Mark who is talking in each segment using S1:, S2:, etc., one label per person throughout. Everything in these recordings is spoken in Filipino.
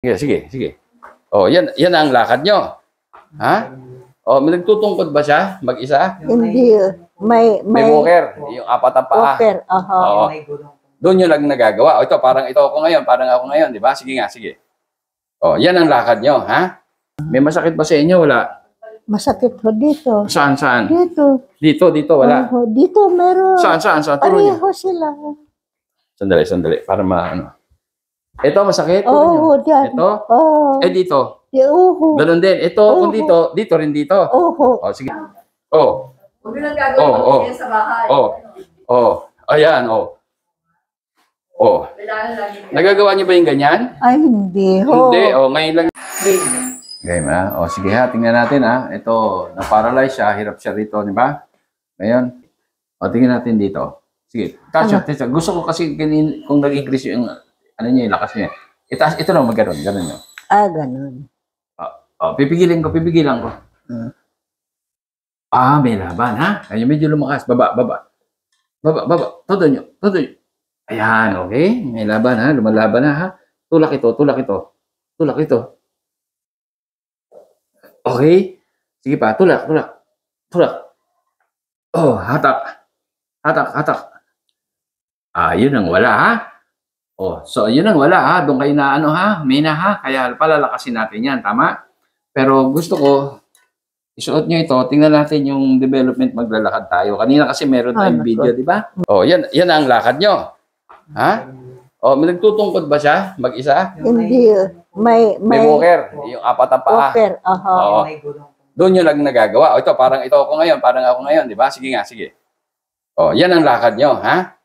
S1: Sige, sige, sige. Oh, yan ang lakad nyo. Ha? Oh, may nagtutungkod ba siya? Mag-isa?
S2: Hindi. May
S1: walker. Yung apat ang paa.
S2: walker.
S1: Oo. Doon yun lang nagagawa. O, ito, parang ito ako ngayon. Parang ako ngayon, di ba? Sige nga, sige. Oh, yan ang lakad nyo, ha? May masakit ba sa inyo? Wala.
S2: Masakit ho dito.
S1: Saan?
S2: Dito.
S1: Dito, wala.
S2: Dito meron.
S1: Saan? Turo niyo.
S2: Pareho sila.
S1: Sandali. Para maano. Ito, masakit?
S2: Oo, dyan.
S1: Ito?
S2: Oo.
S1: Dito.
S2: Oo.
S1: Ganun din. Ito, kung dito rin dito.
S2: Oo.
S1: Oh, sige. Oh.
S3: Huwag nyo lang gagawin sa bahay.
S1: Ayan, Nagagawa niyo ba yung ganyan?
S2: Ay, hindi ho.
S1: Hindi. Ngayon lang. Game, ha? Sige ha, tingnan natin, ha? Ito, na-paralyze siya, hirap siya rito, di ba? Ngayon, tingnan natin dito. Sige, kasya. Gusto ko kasi kung nag-increase yung, yung lakas niya. Ito na, ganun nyo.
S2: Ganun.
S1: Pipigilan ko. May laban, ha? Ayun, medyo lumakas. Baba. Todo nyo. Ayan, okay. May laban, ha? Lumalaban na, ha? Tulak ito. Okay? Sige pa, tulak. Oh, hatak. Yun ang wala, ha? So yun ang wala, ha? Doon kayo na, ha? May na, ha? Kaya palalakasin natin yan, tama? Pero gusto ko, isuot nyo ito, tingnan natin yung development, maglalakad tayo. Kanina kasi meron tayong video, di ba? Yan ang lakad nyo. Ha? May nagtutungkod ba siya? Mag-isa?
S2: Hindi. May
S1: walker. Yung apat ang paa.
S2: walker.
S1: Doon yun lang nagagawa. Ito, parang ito ako ngayon, di ba? Sige nga, sige. Yan ang lakad nyo, ha?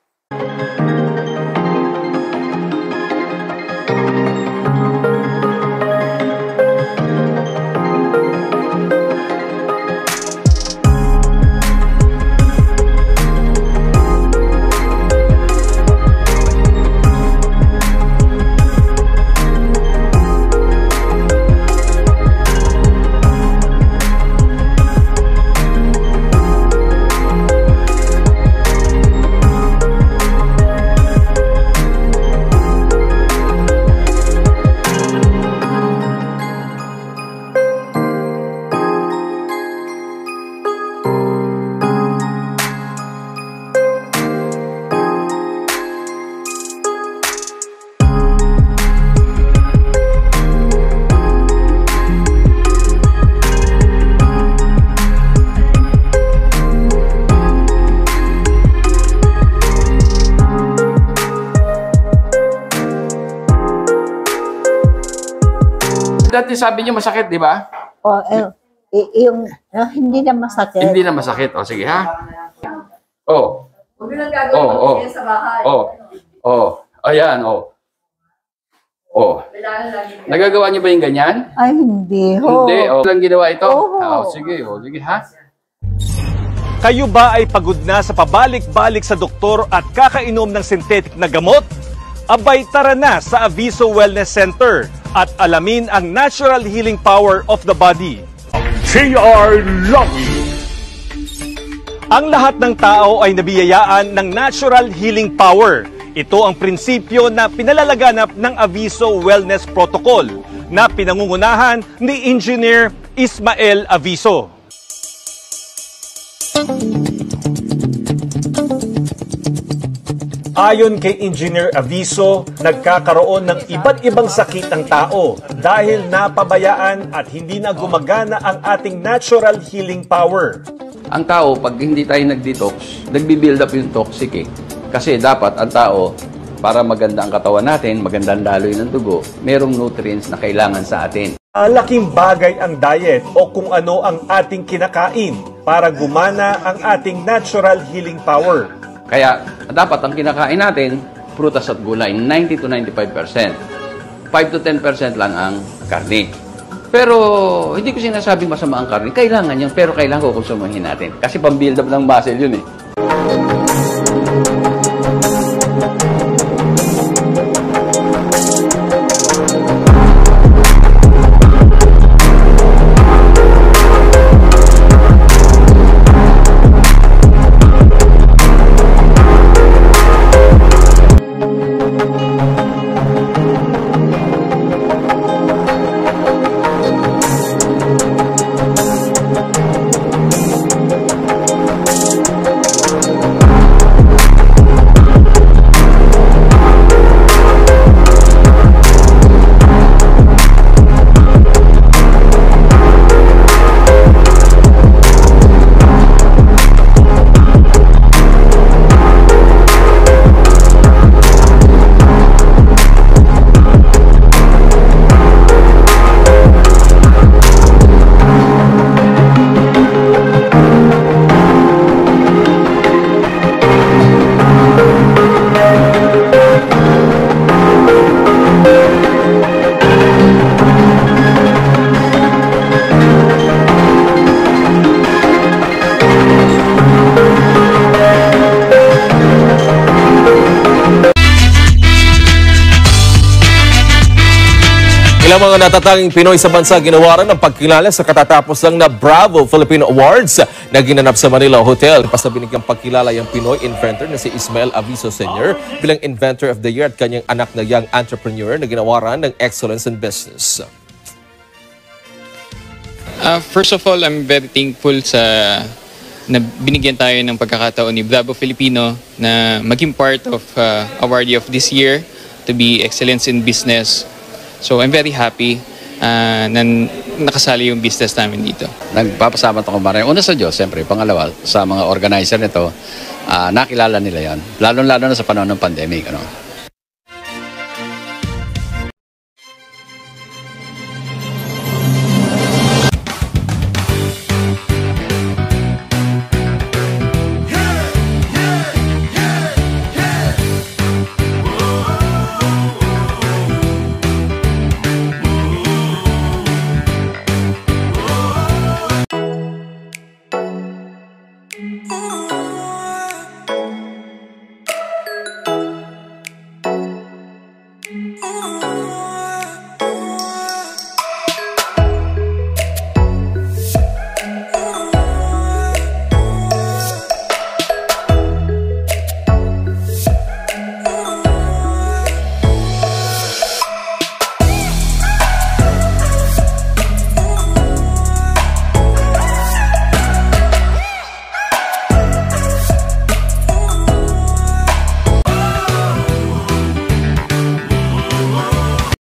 S1: Dati sabi niyo masakit, di ba?
S2: Hindi na masakit.
S1: Hindi na masakit. Sige ha.
S3: Huwag nyo lang gagawin sa bahay.
S1: Ayan, Nagagawa niyo ba yung ganyan?
S2: Ay, hindi ho.
S1: Hindi. Lang ginawa ito? Sige ha.
S4: Kayo ba ay pagod na sa pabalik-balik sa doktor at kakainom ng synthetic na gamot? Abay, tara na sa Aviso Wellness Center at alamin ang natural healing power of the body.
S5: JR Lowy.
S4: Ang lahat ng tao ay nabiyayaan ng natural healing power. Ito ang prinsipyo na pinalalaganap ng Aviso Wellness Protocol na pinangungunahan ni Engineer Ismael Aviso. Ayon kay Engineer Aviso, nagkakaroon ng iba't ibang sakit ang tao dahil napabayaan at hindi na gumagana ang ating natural healing power.
S1: Ang tao, pag hindi tayo nag-detox, nagbi-build up yung toxic Kasi dapat ang tao, para maganda ang katawan natin, maganda ang daloy ng dugo, merong nutrients na kailangan sa atin.
S4: Malaking bagay ang diet o kung ano ang ating kinakain para gumana ang ating natural healing power.
S1: Kaya dapat ang kinakain natin, prutas at gulay, 90 to 95%. 5 to 10% lang ang karne. Pero hindi ko sinasabing masama ang karne. Kailangan yun, pero kailangan ko konsumahin natin. Kasi pang-build up ng muscle yun
S6: Ilang mga natatanging Pinoy sa bansa ginawaran ng pagkilala sa katatapos lang na Bravo Filipino Awards na ginanap sa Manila Hotel. Basta binigyang pagkilala yung Pinoy inventor na si Ismael Aviso Sr. bilang Inventor of the Year at kanyang anak na young entrepreneur na ginawaran ng Excellence in Business.
S7: First of all, I'm very thankful na binigyan tayo ng pagkakataon ni Bravo Filipino na maging part of awardee of this year to be Excellence in Business. So I'm very happy na nakasali yung business namin dito.
S3: Nagpapasalamat ako maraming. Una sa Diyos, siyempre. Pangalawa, sa mga organizer nito, nakilala nila yan. Lalo-lalo na sa panahon ng pandemic. Ano?